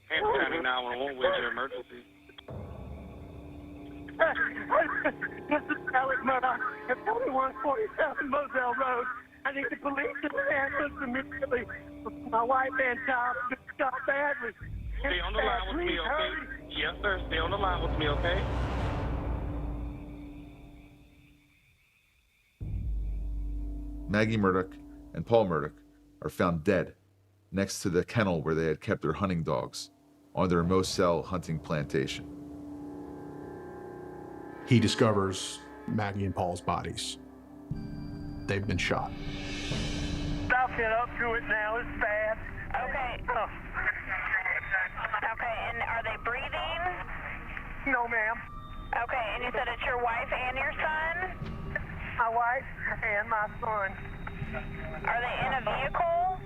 Hampton County 911, where's your emergency? This is Alex Murdoch at 4147 Moselle Road. I need the police to ambulance immediately. My wife and child have been shot badly. Stay on the line with me, okay? Yes, sir. Stay on the line with me, okay? Maggie Murdoch and Paul Murdoch are found dead next to the kennel where they had kept their hunting dogs on their Moselle hunting plantation. He discovers Maggie and Paul's bodies. They've been shot. I'll get up to it now. It's bad. Okay. Oh. Okay, and are they breathing? No, ma'am. Okay, and you said it's your wife and your son? My wife and my son. Are they in a vehicle?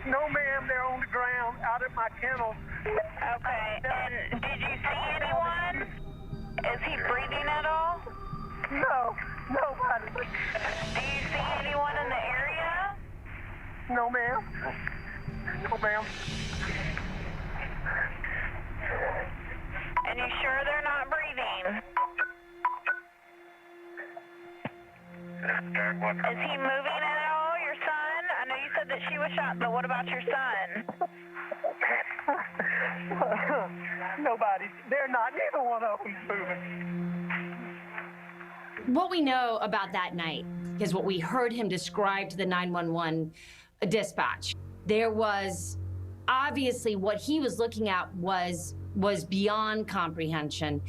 No, ma'am. They're on the ground out at my kennel. Okay, and did you see anyone? Is he breathing at all? No, nobody. Do you see anyone in the area? No, ma'am. No, ma'am. And you sure they're not breathing? Is he moving at all, your son? I know you said that she was shot, but what about your son? Nobody. They're not. Neither one of them's moving. What we know about that night is what we heard him describe to the 911 dispatch. There was obviously what he was looking at was beyond comprehension.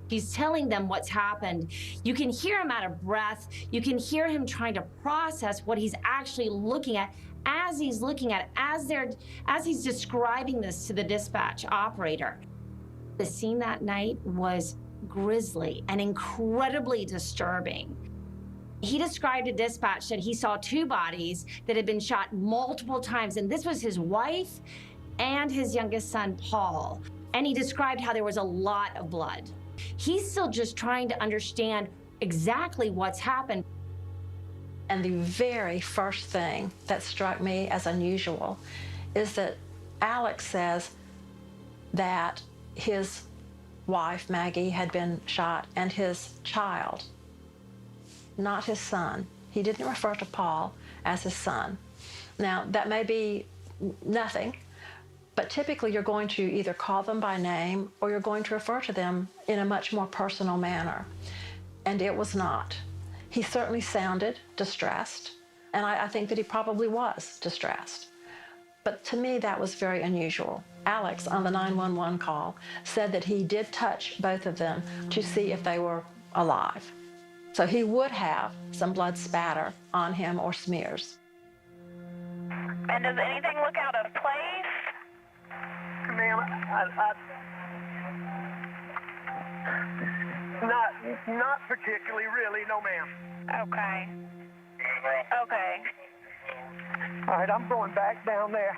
He's telling them what's happened. You can hear him out of breath. You can hear him trying to process what he's actually looking at as he's looking at it, as he's describing this to the dispatch operator. The scene that night was grisly and incredibly disturbing. He described to dispatch that he saw two bodies that had been shot multiple times, and this was his wife and his youngest son, Paul. And he described how there was a lot of blood. He's still just trying to understand exactly what's happened. And the very first thing that struck me as unusual is that Alex says that his wife, Maggie, had been shot and his child, not his son. He didn't refer to Paul as his son. Now, that may be nothing, but typically you're going to either call them by name or you're going to refer to them in a much more personal manner. And it was not. He certainly sounded distressed, and I think that he probably was distressed. But to me, that was very unusual. Alex, on the 911 call, said that he did touch both of them to see if they were alive. So he would have some blood spatter on him or smears. And does anything look out of place? Ma'am, not particularly, really, no, ma'am. Okay. Okay. All right, I'm going back down there.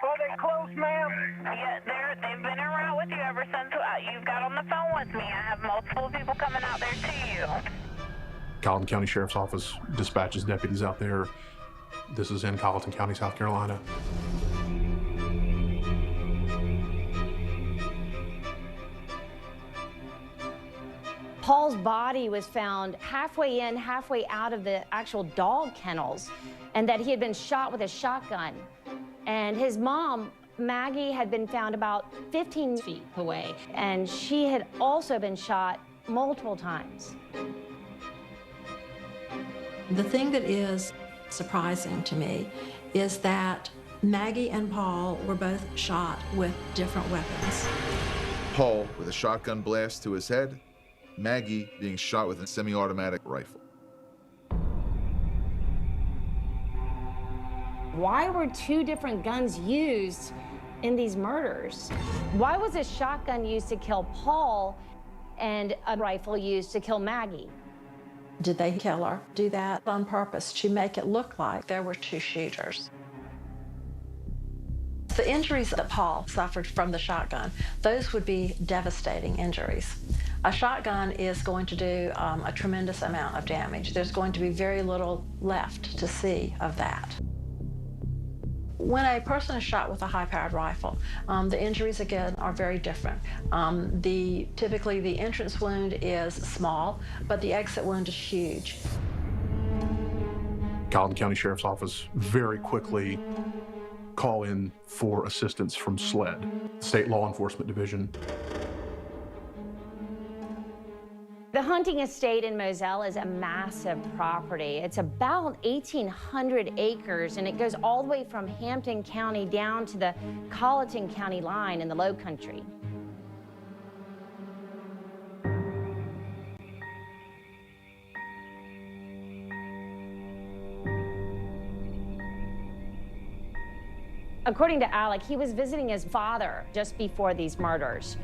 Are they close, ma'am? Yeah, they've been en route with you ever since you've got on the phone with me. I have multiple people coming out there to you. Colleton County Sheriff's Office dispatches deputies out there. This is in Colleton County, South Carolina. Paul's body was found halfway in, halfway out of the actual dog kennels, and that he had been shot with a shotgun. And his mom, Maggie, had been found about 15 feet away, and she had also been shot multiple times. The thing that is surprising to me is that Maggie and Paul were both shot with different weapons. Paul with a shotgun blast to his head, Maggie being shot with a semi-automatic rifle. Why were two different guns used in these murders? Why was a shotgun used to kill Paul and a rifle used to kill Maggie? Did they kill her? Do that on purpose to make it look like there were two shooters? The injuries that Paul suffered from the shotgun, those would be devastating injuries. A shotgun is going to do a tremendous amount of damage. There's going to be very little left to see of that. When a person is shot with a high-powered rifle, the injuries, again, are very different. Typically, the entrance wound is small, but the exit wound is huge. Carleton County Sheriff's Office very quickly call in for assistance from SLED, State Law Enforcement Division. The hunting estate in Moselle is a massive property. It's about 1,800 acres, and it goes all the way from Hampton County down to the Colleton County line in the Low Country. According to Alec, he was visiting his father just before these murders,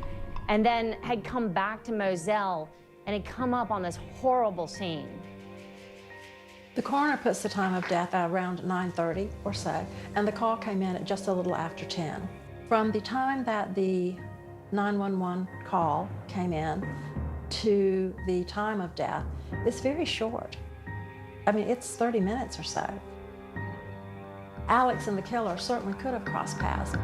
and then had come back to Moselle and had come up on this horrible scene. The coroner puts the time of death at around 9:30 or so, and the call came in at just a little after 10. From the time that the 911 call came in to the time of death, it's very short. I mean, it's 30 minutes or so. Alex and the killer certainly could have crossed paths.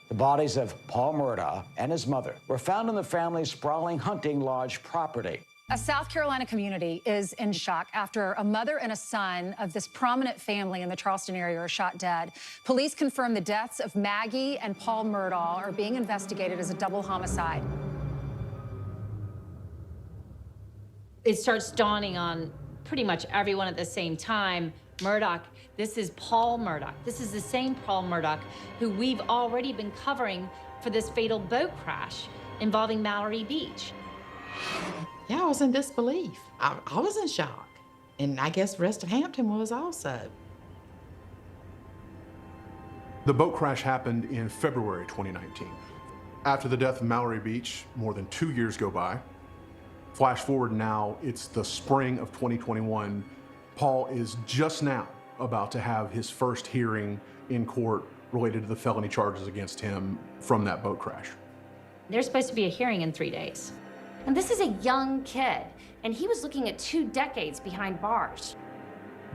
The bodies of Paul Murdaugh and his mother were found in the family's sprawling hunting lodge property. A South Carolina community is in shock after a mother and a son of this prominent family in the Charleston area are shot dead. Police confirm the deaths of Maggie and Paul Murdaugh are being investigated as a double homicide. It starts dawning on pretty much everyone at the same time. Murdaugh, this is Paul Murdaugh. This is the same Paul Murdaugh who we've already been covering for this fatal boat crash involving Mallory Beach. Yeah, I was in disbelief. I was in shock. And I guess the rest of Hampton was also. The boat crash happened in February 2019. After the death of Mallory Beach, more than 2 years go by. Flash forward now, it's the spring of 2021. Paul is just now about to have his first hearing in court related to the felony charges against him from that boat crash. There's supposed to be a hearing in 3 days. And this is a young kid, and he was looking at 2 decades behind bars.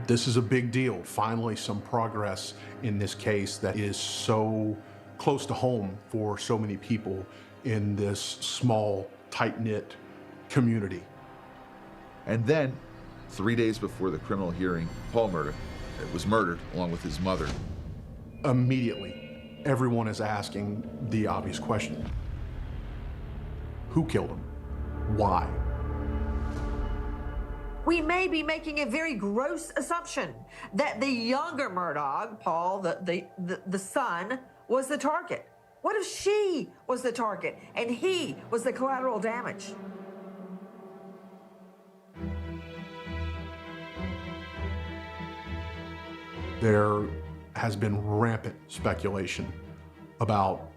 This is a big deal. Finally, some progress in this case that is so close to home for so many people in this small, tight-knit community. And then, 3 days before the criminal hearing, Paul Murdaugh was murdered along with his mother. Immediately, everyone is asking the obvious question. Who killed him? Why? We may be making a very gross assumption that the younger Murdaugh, Paul, the son, was the target. What if she was the target and he was the collateral damage? There has been rampant speculation about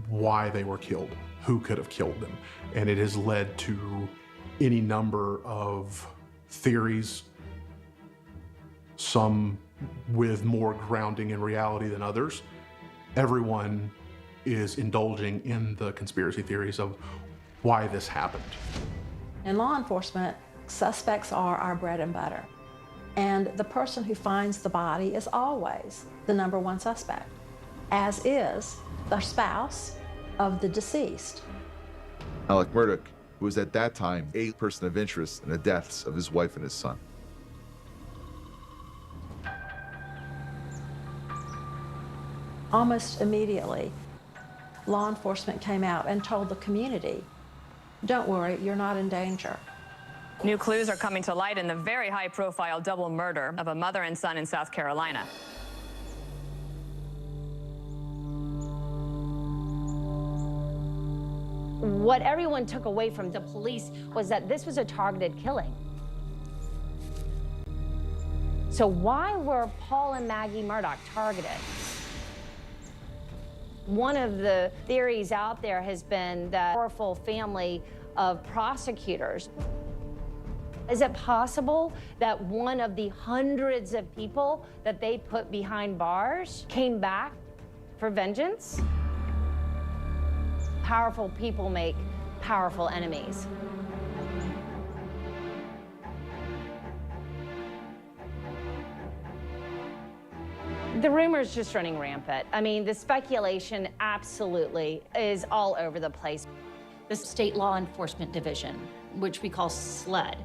why they were killed, who could have killed them, and it has led to any number of theories, some with more grounding in reality than others. Everyone is indulging in the conspiracy theories of why this happened. In law enforcement, suspects are our bread and butter. And the person who finds the body is always the #1 suspect, as is the spouse of the deceased. Alec Murdaugh was at that time a person of interest in the deaths of his wife and his son. Almost immediately, law enforcement came out and told the community, don't worry, you're not in danger. New clues are coming to light in the very high-profile double murder of a mother and son in South Carolina. What everyone took away from the police was that this was a targeted killing. So why were Paul and Maggie Murdaugh targeted? One of the theories out there has been the powerful family of prosecutors. Is it possible that one of the hundreds of people that they put behind bars came back for vengeance? Powerful people make powerful enemies. The rumor's just running rampant. I mean, the speculation absolutely is all over the place. The State Law Enforcement Division, which we call SLED.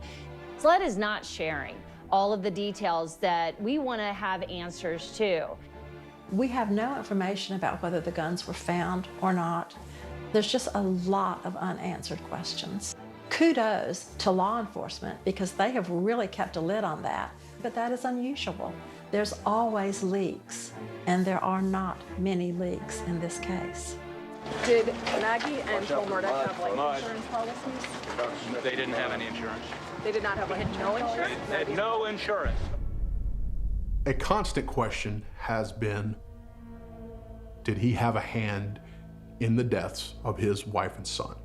SLED is not sharing all of the details that we want to have answers to. We have no information about whether the guns were found or not. There's just a lot of unanswered questions. Kudos to law enforcement because they have really kept a lid on that, but that is unusual. There's always leaks, and there are not many leaks in this case. Did Maggie and Paul Murdoch have life insurance policies? They didn't have any insurance. They did not have life insurance? No insurance? They had no insurance. A constant question has been, did he have a hand in the deaths of his wife and son?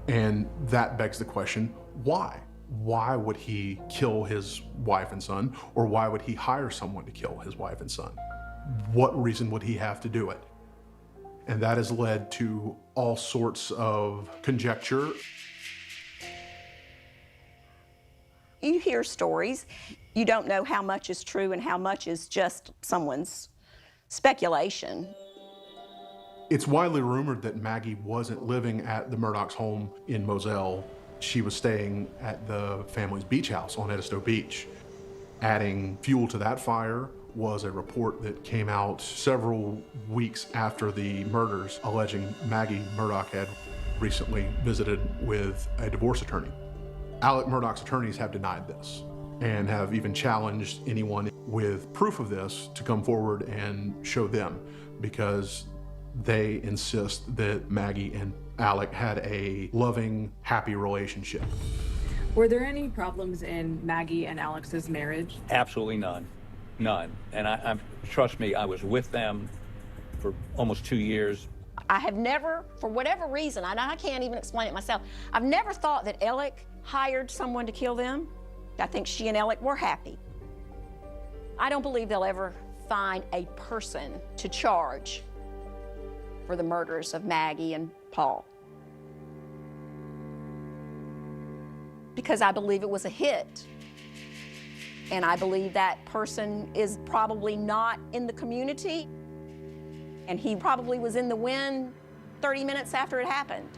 And that begs the question, why? Why would he kill his wife and son? Or why would he hire someone to kill his wife and son? What reason would he have to do it? And that has led to all sorts of conjecture. You hear stories, you don't know how much is true and how much is just someone's speculation. It's widely rumored that Maggie wasn't living at the Murdoch's home in Moselle. She was staying at the family's beach house on Edisto Beach. Adding fuel to that fire was a report that came out several weeks after the murders, alleging Maggie Murdoch had recently visited with a divorce attorney. Alec Murdaugh's attorneys have denied this and have even challenged anyone with proof of this to come forward and show them, because they insist that Maggie and Alec had a loving, happy relationship. Were there any problems in Maggie and Alex's marriage? Absolutely none. None. And trust me, I was with them for almost 2 years. I have never, for whatever reason, I can't even explain it myself, I've never thought that Alec hired someone to kill them. I think she and Alec were happy. I don't believe they'll ever find a person to charge for the murders of Maggie and Paul. Because I believe it was a hit. And I believe that person is probably not in the community. And he probably was in the wind 30 minutes after it happened.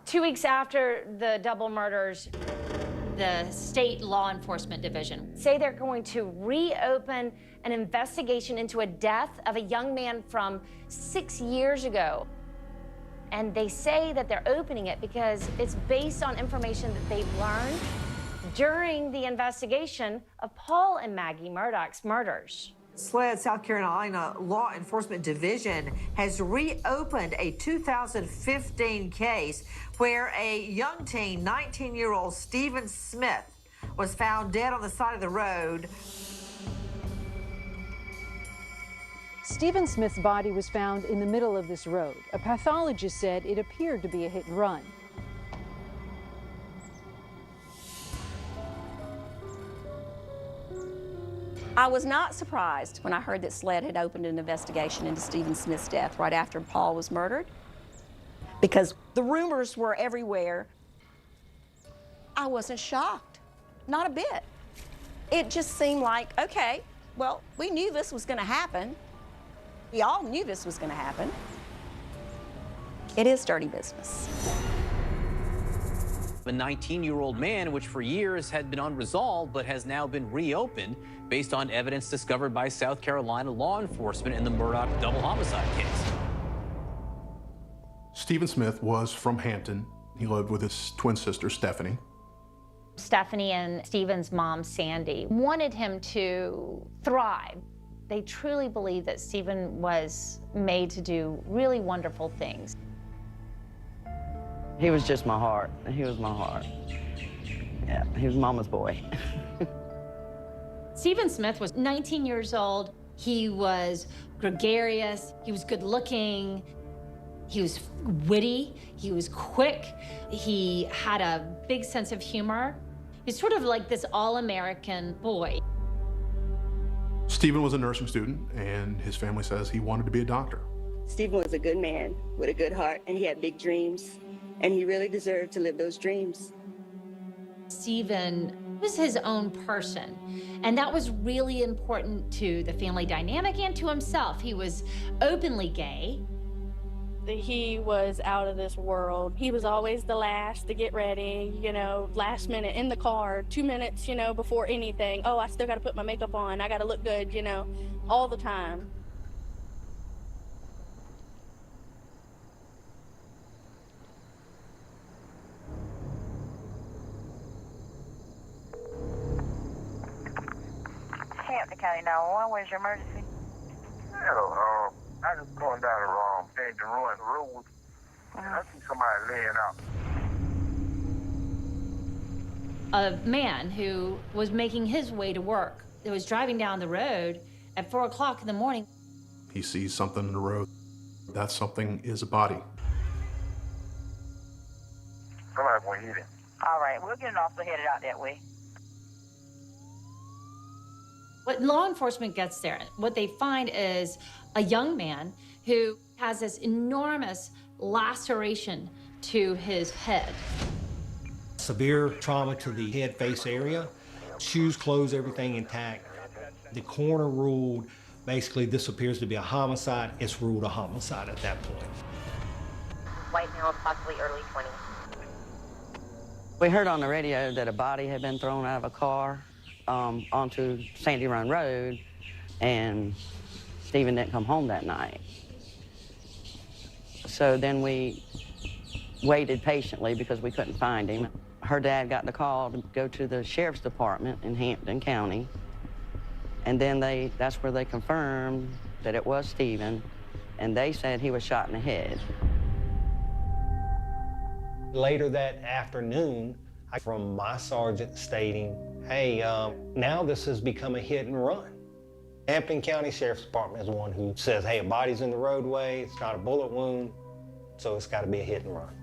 2 weeks after the double murders, the State Law Enforcement Division say they're going to reopen an investigation into a death of a young man from 6 years ago. And they say that they're opening it because it's based on information that they've learned during the investigation of Paul and Maggie Murdoch's murders. SLED, South Carolina Law Enforcement Division has reopened a 2015 case where a young teen, 19-year-old Stephen Smith, was found dead on the side of the road. Stephen Smith's body was found in the middle of this road. A pathologist said it appeared to be a hit and run. I was not surprised when I heard that SLED had opened an investigation into Stephen Smith's death right after Paul was murdered, because the rumors were everywhere. I wasn't shocked, not a bit. It just seemed like, okay, well, we knew this was going to happen. We all knew this was going to happen. It is dirty business. A 19-year-old man, which for years had been unresolved but has now been reopened based on evidence discovered by South Carolina law enforcement in the Murdoch double homicide case. Stephen Smith was from Hampton. He lived with his twin sister, Stephanie. Stephanie and Stephen's mom, Sandy, wanted him to thrive. They truly believed that Stephen was made to do really wonderful things. He was just my heart. He was my heart. Yeah, he was mama's boy. Stephen Smith was 19 years old. He was gregarious. He was good looking. He was witty, he was quick, he had a big sense of humor. He's sort of like this all-American boy. Stephen was a nursing student, and his family says he wanted to be a doctor. Stephen was a good man with a good heart, and he had big dreams, and he really deserved to live those dreams. Stephen was his own person, and that was really important to the family dynamic and to himself. He was openly gay. He was out of this world. He was always the last to get ready, you know, last minute in the car, 2 minutes, you know, before anything. Oh, I still got to put my makeup on. I got to look good, you know, all the time. Hampton County 911, where's your emergency? Hello, I just going down the wrong thing to ruin the road. And I see somebody laying out. A man who was making his way to work, that was driving down the road at 4 o'clock in the morning. He sees something in the road. That something is a body. Somebody going to hit him. All right, we'll get an officer headed out that way. When law enforcement gets there, what they find is a young man who has this enormous laceration to his head. Severe trauma to the head face area, shoes, clothes, everything intact. The coroner ruled basically this appears to be a homicide. It's ruled a homicide at that point. White male, possibly early 20s. We heard on the radio that a body had been thrown out of a car onto Sandy Run Road, and Stephen didn't come home that night. So then we waited patiently because we couldn't find him. Her dad got the call to go to the sheriff's department in Hampton County, and then that's where they confirmed that it was Stephen, and they said he was shot in the head. Later that afternoon, from my sergeant stating, hey, now this has become a hit and run. Hampton County Sheriff's Department is the one who says, hey, a body's in the roadway, it's not a bullet wound, so it's got to be a hit and run.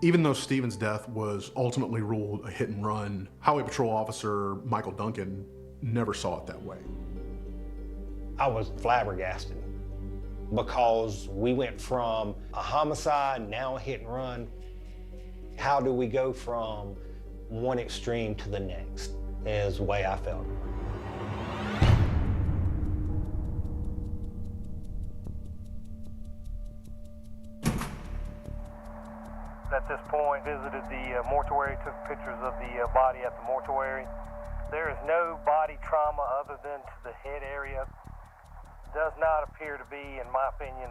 Even though Stephen's death was ultimately ruled a hit and run, Highway Patrol Officer Michael Duncan never saw it that way. I was flabbergasted because we went from a homicide, now a hit and run. How do we go from one extreme to the next, is the way I felt. At this point, visited the mortuary, took pictures of the body at the mortuary. There is no body trauma other than to the head area. Does not appear to be, in my opinion,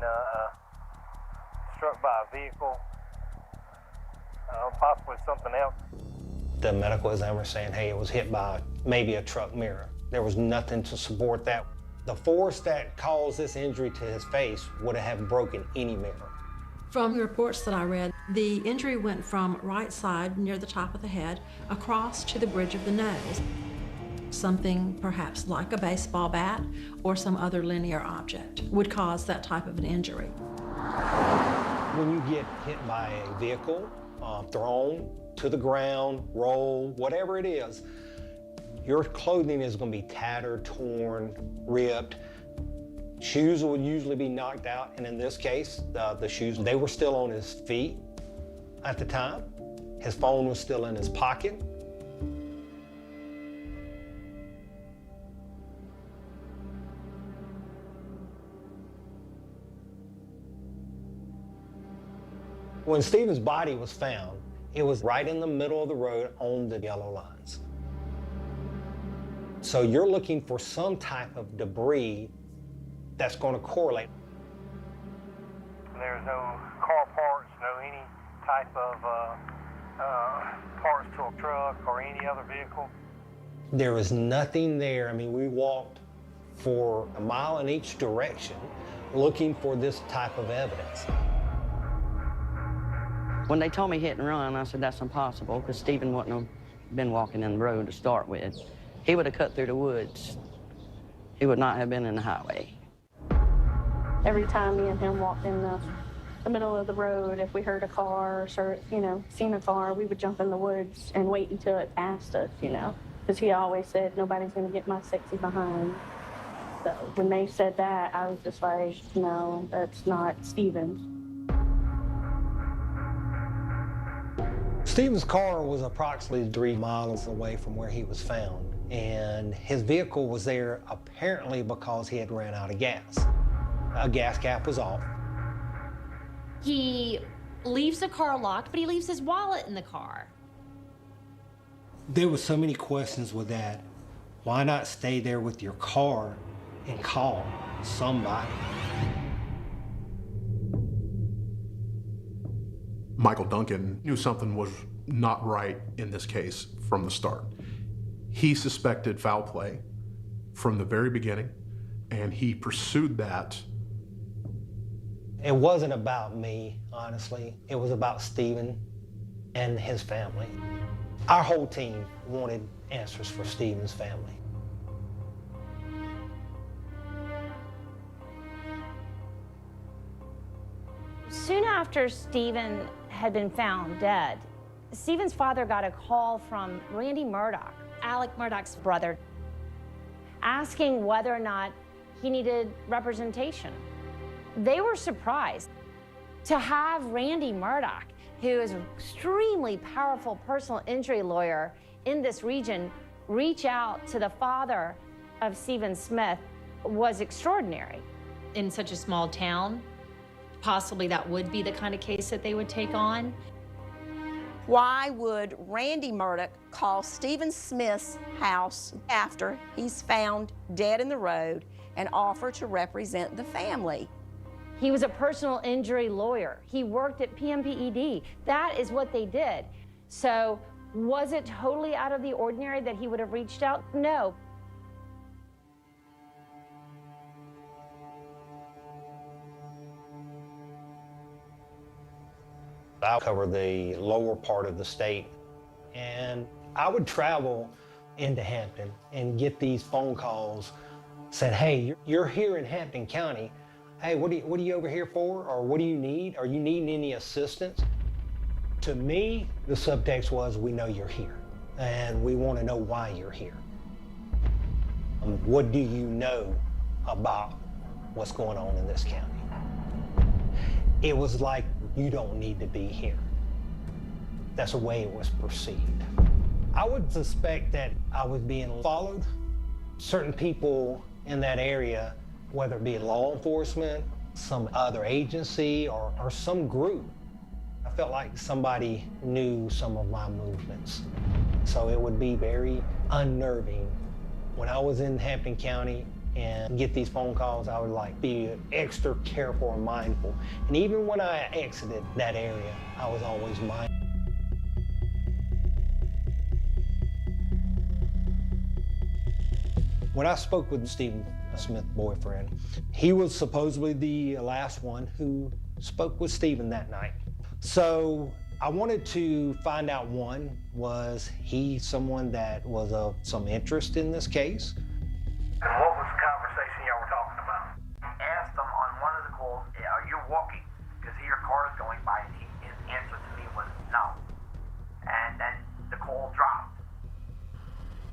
struck by a vehicle. Possibly something else. The medical examiner saying, hey, it was hit by maybe a truck mirror. There was nothing to support that. The force that caused this injury to his face would have broken any mirror. From the reports that I read, the injury went from right side near the top of the head across to the bridge of the nose. Something perhaps like a baseball bat or some other linear object would cause that type of an injury. When you get hit by a vehicle, thrown to the ground, roll, whatever it is, your clothing is going to be tattered, torn, ripped. Shoes will usually be knocked out, and in this case, the shoes, they were still on his feet at the time. His phone was still in his pocket. When Stephen's body was found, it was right in the middle of the road on the yellow lines. So you're looking for some type of debris that's going to correlate. There's no car parts, no any type of parts to a truck or any other vehicle. There was nothing there. I mean, we walked for a mile in each direction looking for this type of evidence. When they told me hit and run, I said that's impossible because Stephen wouldn't have been walking in the road to start with. He would have cut through the woods. He would not have been in the highway. Every time me and him walked in the middle of the road, if we heard a car or, seen a car, we would jump in the woods and wait until it passed us, because he always said, nobody's going to get my sexy behind. So when they said that, I was just like, no, that's not Stephen. Stephen's car was approximately 3 miles away from where he was found, and his vehicle was there apparently because he had ran out of gas. A gas cap was off. He leaves the car locked, but he leaves his wallet in the car. There were so many questions with that. Why not stay there with your car and call somebody? Michael Duncan knew something was not right in this case from the start. He suspected foul play from the very beginning, and he pursued that. It wasn't about me, honestly. It was about Stephen and his family. Our whole team wanted answers for Stephen's family. Soon after Stephen had been found dead, Stephen's father got a call from Randy Murdoch, Alec Murdoch's brother, asking whether or not he needed representation. They were surprised to have Randy Murdoch, who is an extremely powerful personal injury lawyer in this region, reach out to the father of Stephen Smith was extraordinary. In such a small town, possibly that would be the kind of case that they would take on. Why would Randy Murdoch call Stephen Smith's house after he's found dead in the road and offer to represent the family? He was a personal injury lawyer. He worked at PMPED. That is what they did. So was it totally out of the ordinary that he would have reached out? No. I cover the lower part of the state, and I would travel into Hampton and get these phone calls, said, hey, you're here in Hampton County. Hey, what are you over here for? Or what do you need? Are you needing any assistance? To me, the subtext was, we know you're here, and we want to know why you're here. What do you know about what's going on in this county? It was like, you don't need to be here. That's the way it was perceived. I would suspect that I was being followed. Certain people in that area, whether it be law enforcement, some other agency, or some group, I felt like somebody knew some of my movements. So it would be very unnerving. When I was in Hampton County and get these phone calls, I would be extra careful and mindful. And even when I exited that area, I was always mindful. When I spoke with Stephen Smith's boyfriend, he was supposedly the last one who spoke with Stephen that night. So I wanted to find out, one, was he someone that was of some interest in this case? And what was the conversation y'all were talking about? I asked him on one of the calls, are you walking? Because your car is going by, and his answer to me was no. And then the call dropped.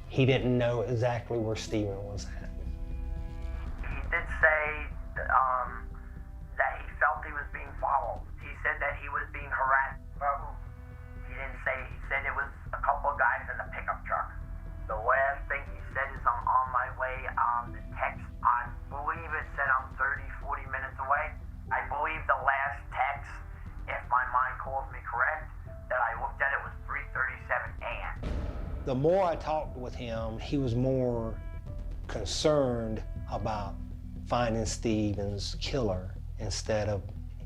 He didn't know exactly where Stephen was at. He did say that he felt he was being followed. He said that he was being harassed. He didn't say, he said it was a couple of guys in a pickup truck. The last thing he said is, I'm on my way. The text, I believe it said I'm 30, 40 minutes away. I believe the last text, if my mind calls me correct, that I looked at it was 3:37 a.m. The more I talked with him, he was more concerned about finding Stephen's killer instead of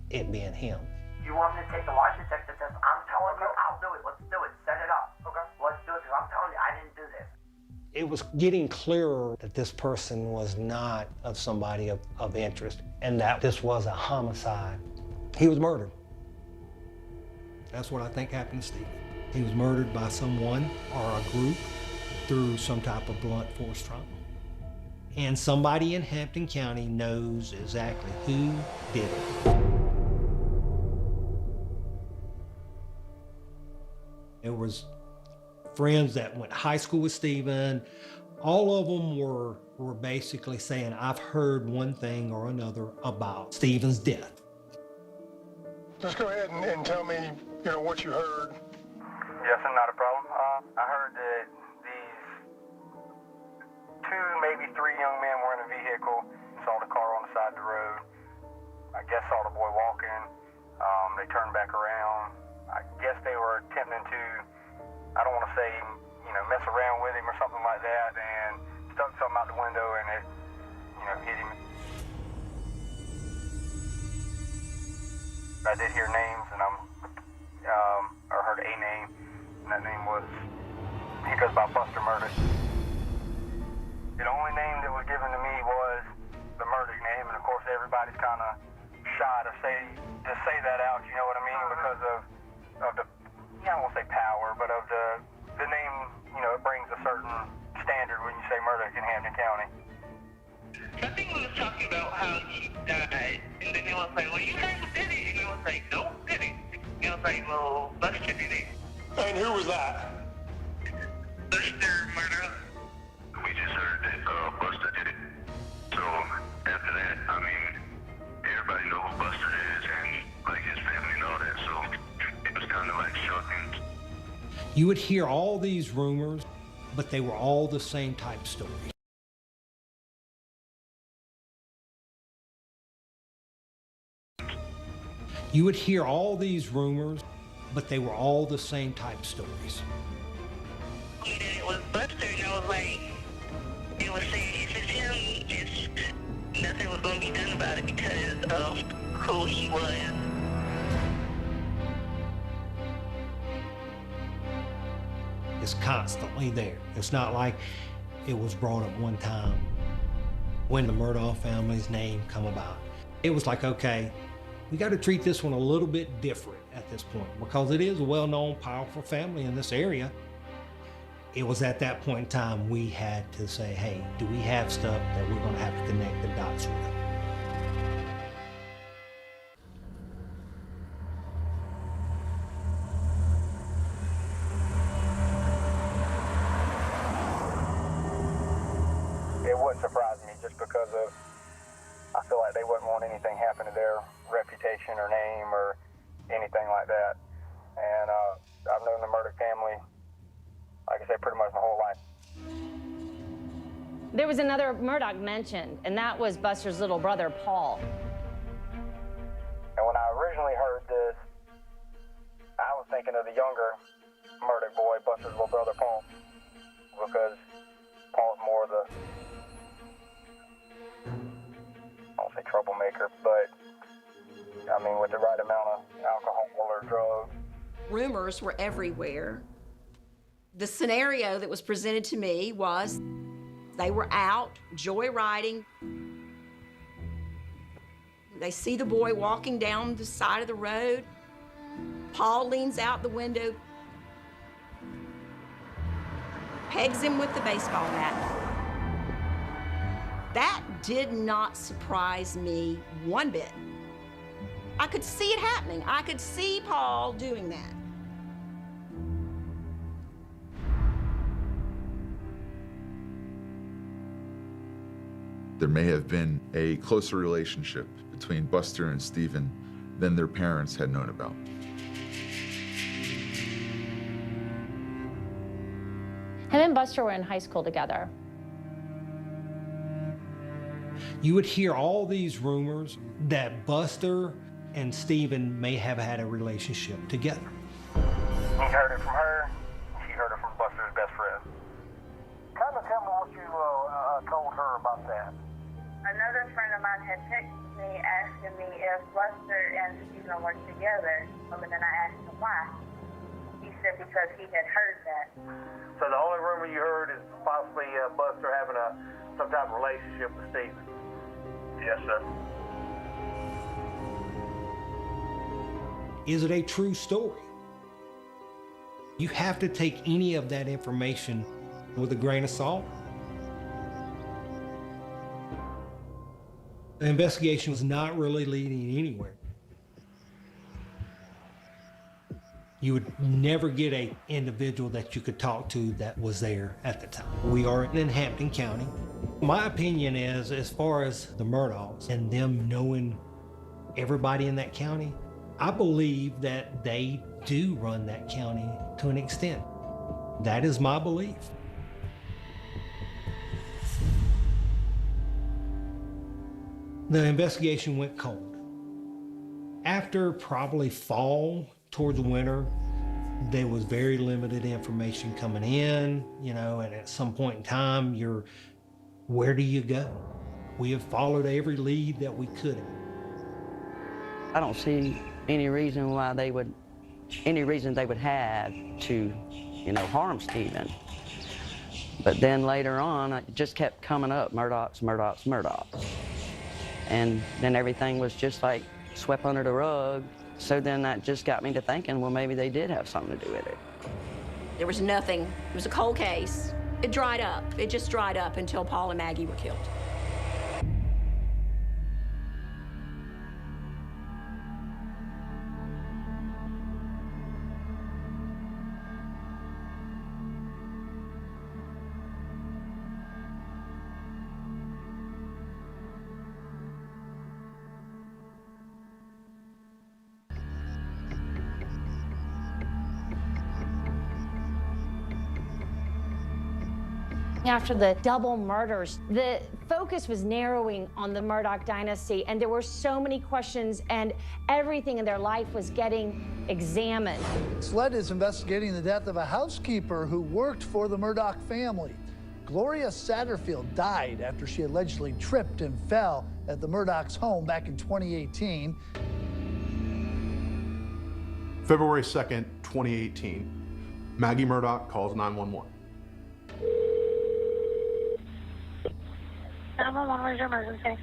it being him. You want me to take the lie detector test? I'm telling you, I'll do it. Let's do it. Set it up. Okay. Let's do it, because I'm telling you, I didn't do this. It was getting clearer that this person was not of somebody of interest, and that this was a homicide. He was murdered. That's what I think happened to Stephen. He was murdered by someone or a group through some type of blunt force trauma. And somebody in Hampton County knows exactly who did it. There was friends that went to high school with Stephen. All of them were basically saying, I've heard one thing or another about Stephen's death. Just go ahead and tell me, what you heard. Yes, and not a problem. I heard that these 2, maybe 3 young men were in a vehicle, saw the car on the side of the road. I guess saw the boy walking. They turned back around. I guess they were attempting to, I don't want to say, mess around with him or something like that, and stuck something out the window and it, hit him. I did hear names, and I heard a name, and that name was, he goes by Buster Murdoch. The only name that was given to me was the Murdoch name, and of course everybody's kind of shy to say that out, you know what I mean, because of the, I won't say power, but of the name, it brings a certain standard when you say Murdoch in Hampton County. I think we was talking about how he died, and then they was like, well, you guys did it, and it was like, no, did it? It was like, well, Buster did it. And who was that? Buster Murdoch. We just heard that Buster did it. So after that, everybody know who Buster is and like his family and all that. So it was kind of like shocking. You would hear all these rumors, but they were all the same type story. You would hear all these rumors, but they were all the same type stories. And it was Buster, and I was like, it was saying if it's him, nothing was going to be done about it because of who he was. It's constantly there. It's not like it was brought up one time when the Murdaugh family's name come about. It was like, okay, we got to treat this one a little bit different at this point because it is a well-known, powerful family in this area. It was at that point in time we had to say, hey, do we have stuff that we're going to have to connect the dots with? It wouldn't surprise me just because of, I feel like they wouldn't want anything happen to their reputation or name or anything like that. And I've known the Murdoch family, like I said, pretty much my whole life. There was another Murdoch mentioned, and that was Buster's little brother, Paul. And when I originally heard this, I was thinking of the younger Murdoch boy, Buster's little brother, Paul, because Paul's more of the, I won't say troublemaker, but with the right amount of alcohol or drugs. Rumors were everywhere. The scenario that was presented to me was they were out joyriding. They see the boy walking down the side of the road. Paul leans out the window, pegs him with the baseball bat. That did not surprise me one bit. I could see it happening. I could see Paul doing that. There may have been a closer relationship between Buster and Stephen than their parents had known about. Him and Buster were in high school together. You would hear all these rumors that Buster and Stephen may have had a relationship together. He heard it from her. She heard it from Buster's best friend. Kind of tell me what you told her about that. Another friend of mine had texted me asking me if Buster and Stephen were together, and then I asked him why. He said because he had heard that. So the only rumor you heard is possibly Buster having some type of relationship with Stephen? Yes, sir. Is it a true story? You have to take any of that information with a grain of salt. The investigation was not really leading anywhere. You would never get an individual that you could talk to that was there at the time. We are in Hampton County. My opinion is, as far as the Murdaughs and them knowing everybody in that county, I believe that they do run that county to an extent. That is my belief. The investigation went cold. After probably fall, towards the winter, there was very limited information coming in, and at some point in time, where do you go? We have followed every lead that we could. I don't see any reason why they would have to, harm Stephen. But then later on, it just kept coming up, Murdaughs. And then everything was just like swept under the rug. So then that just got me to thinking, well, maybe they did have something to do with it. There was nothing. It was a cold case. It dried up. It just dried up until Paul and Maggie were killed. After the double murders, the focus was narrowing on the Murdaugh dynasty, and there were so many questions, and everything in their life was getting examined. SLED is investigating the death of a housekeeper who worked for the Murdaugh family. Gloria Satterfield died after she allegedly tripped and fell at the Murdaugh's home back in 2018. February 2nd, 2018, Maggie Murdaugh calls 911. 911, where's your emergency?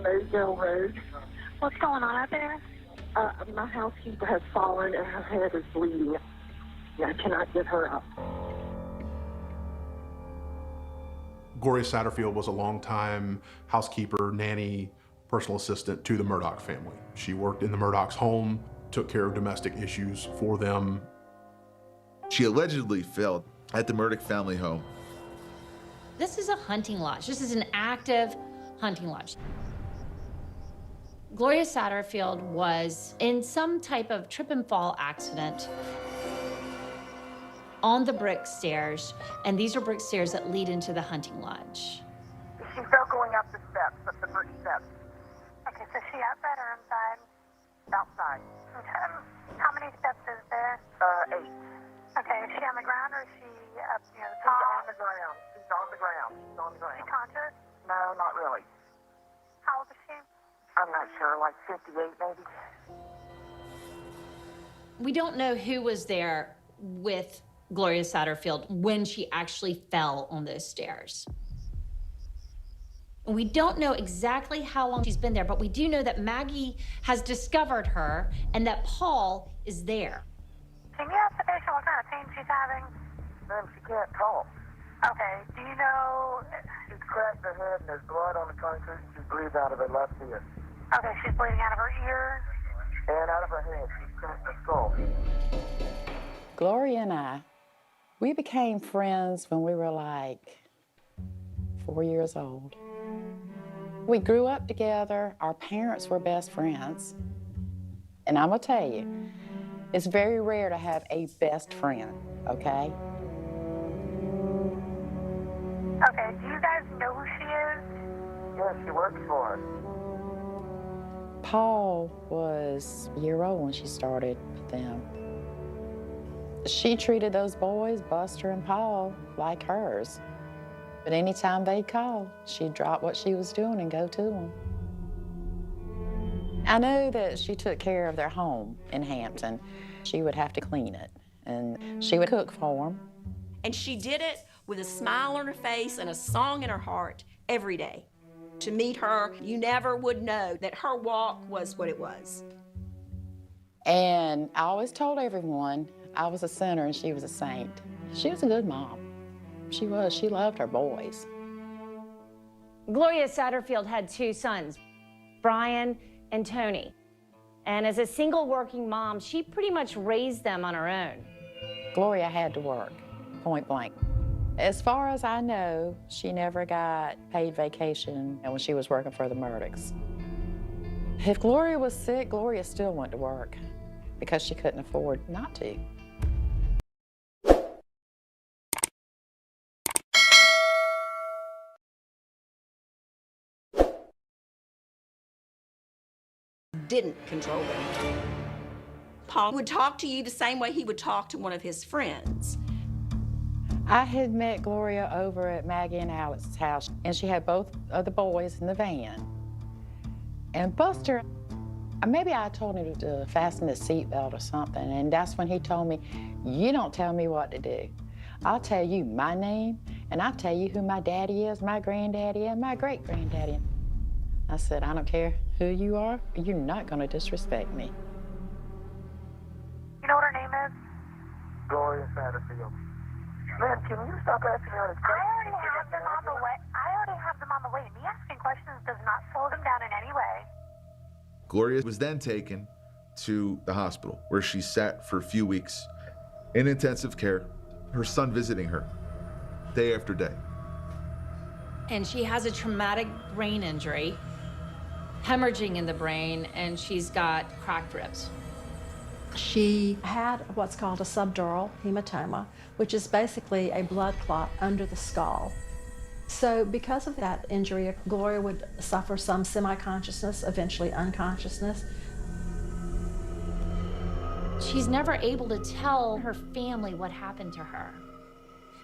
Maysdale Road. What's going on out there? My housekeeper has fallen and her head is bleeding. I cannot get her up. Gloria Satterfield was a longtime housekeeper, nanny, personal assistant to the Murdaugh family. She worked in the Murdaugh's home, took care of domestic issues for them. She allegedly fell at the Murdaugh family home. This is a hunting lodge. This is an active hunting lodge. Gloria Satterfield was in some type of trip and fall accident on the brick stairs, and these are brick stairs that lead into the hunting lodge. She fell going up the steps, up the brick steps. Okay, so she outside or inside? Outside. Okay. How many steps is there? 8. Okay, is she on the ground or is she up near the She's top? on the ground. She's on the ground. She's on the ground. Is she conscious? No, not really. How old is she? I'm not sure, like 58 maybe. We don't know who was there with Gloria Satterfield when she actually fell on those stairs. We don't know exactly how long she's been there, but we do know that Maggie has discovered her and that Paul is there. Can you ask the patient what kind of pain she's having? Ma'am, she can't talk. Okay, do you know... She's cracked her head and there's blood on the concrete and she breathes out of her left ear. Okay, she's bleeding out of her ear. And out of her head. She's cracked her skull. Gloria and I, we became friends when we were like 4 years old. We grew up together. Our parents were best friends. And I'm gonna tell you, it's very rare to have a best friend, okay? Okay, do you guys know who she is? Yeah, she works for us. Paul was a year old when she started with them. She treated those boys, Buster and Paul, like hers. But anytime they'd call, she'd drop what she was doing and go to them. I knew that she took care of their home in Hampton. She would have to clean it, and she would cook for them. And she did it with a smile on her face and a song in her heart every day. To meet her, you never would know that her walk was what it was. And I always told everyone I was a sinner and she was a saint. She was a good mom. She was. She loved her boys. Gloria Satterfield had 2 sons. Brian and Tony. And as a single working mom, she pretty much raised them on her own. Gloria had to work, point blank. As far as I know, she never got paid vacation when she was working for the Murdocks. If Gloria was sick, Gloria still went to work because she couldn't afford not to. Didn't control them. Paul would talk to you the same way he would talk to one of his friends. I had met Gloria over at Maggie and Alex's house, and she had both of the boys in the van. And Buster, maybe I told him to fasten his seatbelt or something, and that's when he told me, "You don't tell me what to do. I'll tell you my name, and I'll tell you who my daddy is, my granddaddy, and my great-granddaddy." I said, "I don't care who you are, you're not gonna disrespect me." You know what her name is? Gloria Satterfield. Man, can you stop asking her questions? I already have them on the way. Me asking questions does not slow them down in any way. Gloria was then taken to the hospital, where she sat for a few weeks in intensive care, her son visiting her day after day. And she has a traumatic brain injury, hemorrhaging in the brain, and she's got cracked ribs. She had what's called a subdural hematoma, which is basically a blood clot under the skull. So because of that injury, Gloria would suffer some semi-consciousness, eventually unconsciousness. She's never able to tell her family what happened to her.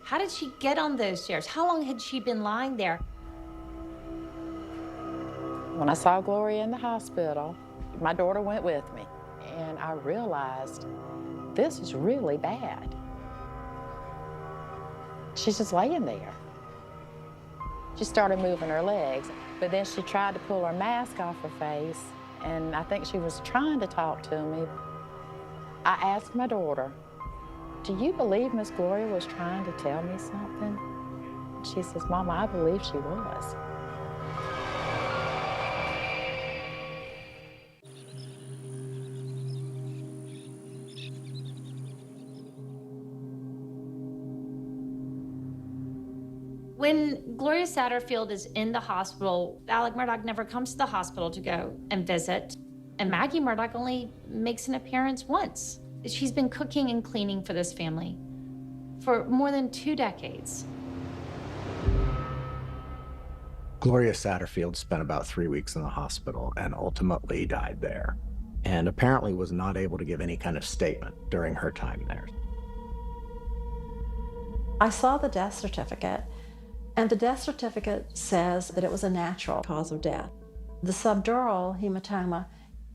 How did she get on those stairs? How long had she been lying there? When I saw Gloria in the hospital, my daughter went with me, and I realized this is really bad. She's just laying there. She started moving her legs, but then she tried to pull her mask off her face, and I think she was trying to talk to me. I asked my daughter, "Do you believe Miss Gloria was trying to tell me something?" She says, "Mama, I believe she was." When Gloria Satterfield is in the hospital, Alec Murdaugh never comes to the hospital to go and visit, and Maggie Murdaugh only makes an appearance once. She's been cooking and cleaning for this family for more than 2 decades. Gloria Satterfield spent about 3 weeks in the hospital and ultimately died there, and apparently was not able to give any kind of statement during her time there. I saw the death certificate, and the death certificate says that it was a natural cause of death. The subdural hematoma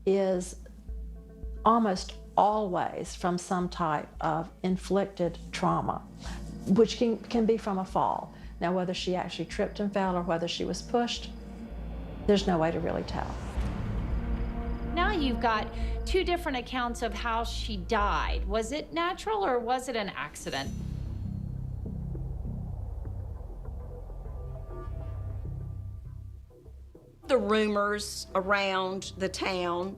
is almost always from some type of inflicted trauma, which can be from a fall. Now, whether she actually tripped and fell or whether she was pushed, there's no way to really tell. Now you've got 2 different accounts of how she died. Was it natural or was it an accident? The rumors around the town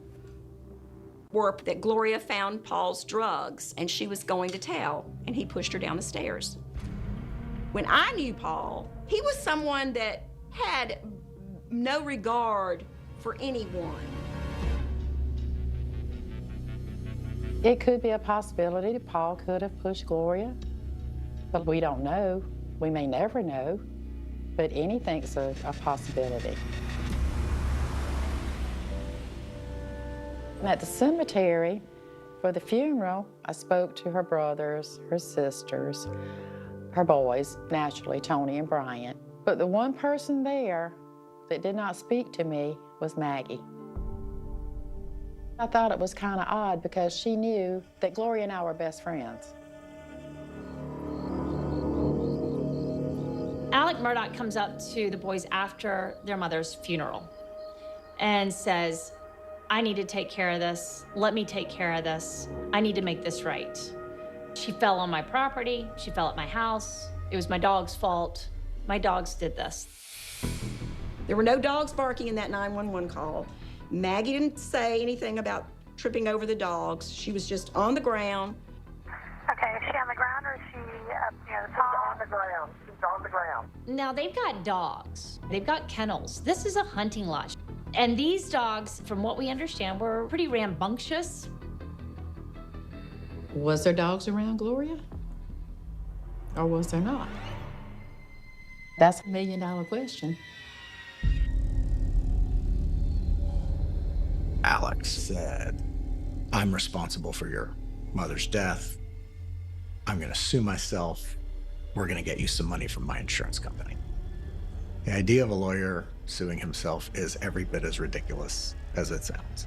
were that Gloria found Paul's drugs and she was going to tell, and he pushed her down the stairs. When I knew Paul, he was someone that had no regard for anyone. It could be a possibility that Paul could have pushed Gloria, but we don't know. We may never know, but anything's a possibility. And at the cemetery, for the funeral, I spoke to her brothers, her sisters, her boys, naturally, Tony and Brian. But the one person there that did not speak to me was Maggie. I thought it was kind of odd because she knew that Gloria and I were best friends. Alec Murdaugh comes up to the boys after their mother's funeral and says, "I need to take care of this. Let me take care of this. I need to make this right. She fell on my property. She fell at my house. It was my dog's fault. My dogs did this." There were no dogs barking in that 911 call. Maggie didn't say anything about tripping over the dogs. She was just on the ground. Okay, is she on the ground or is she up near the top? She's on the ground. She's on the ground. Now, they've got dogs. They've got kennels. This is a hunting lodge. And these dogs, from what we understand, were pretty rambunctious. Was there dogs around Gloria? Or was there not? That's a $1 million question. Alex said, I'm responsible for your mother's death. I'm going to sue myself. We're going to get you some money from my insurance company. The idea of a lawyer suing himself is every bit as ridiculous as it sounds.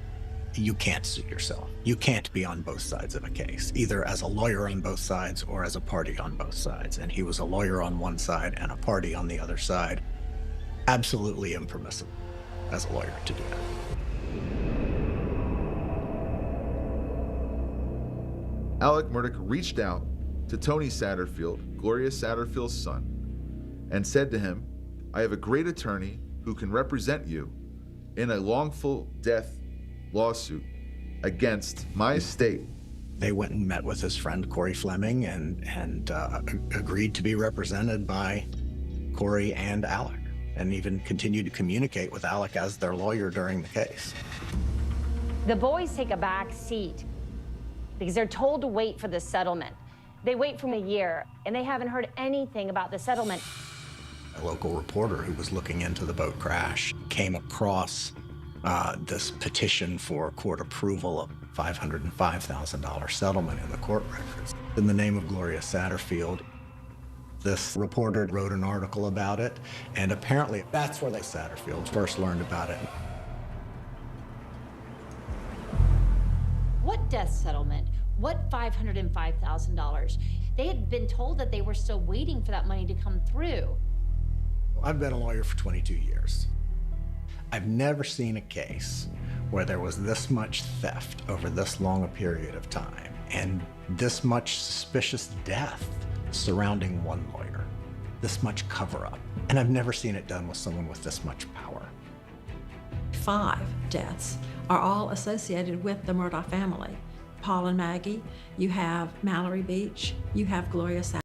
You can't sue yourself. You can't be on both sides of a case, either as a lawyer on both sides or as a party on both sides. And he was a lawyer on one side and a party on the other side. Absolutely impermissible as a lawyer to do that. Alec Murdaugh reached out to Tony Satterfield, Gloria Satterfield's son, and said to him, I have a great attorney who can represent you in a wrongful death lawsuit against my estate. They went and met with his friend Corey Fleming and agreed to be represented by Corey and Alec, and even continued to communicate with Alec as their lawyer during the case. The boys take a back seat because they're told to wait for the settlement. They wait for a year, and they haven't heard anything about the settlement. A local reporter who was looking into the boat crash came across this petition for court approval of $505,000 settlement in the court records in the name of Gloria Satterfield. This reporter wrote an article about it, and apparently that's where the Satterfields first learned about it. What death settlement? What $505,000? They had been told that they were still waiting for that money to come through. I've been a lawyer for 22 years. I've never seen a case where there was this much theft over this long a period of time and this much suspicious death surrounding one lawyer, this much cover-up. And I've never seen it done with someone with this much power. 5 deaths are all associated with the Murdaugh family. Paul and Maggie, you have Mallory Beach, you have Gloria Satterfield.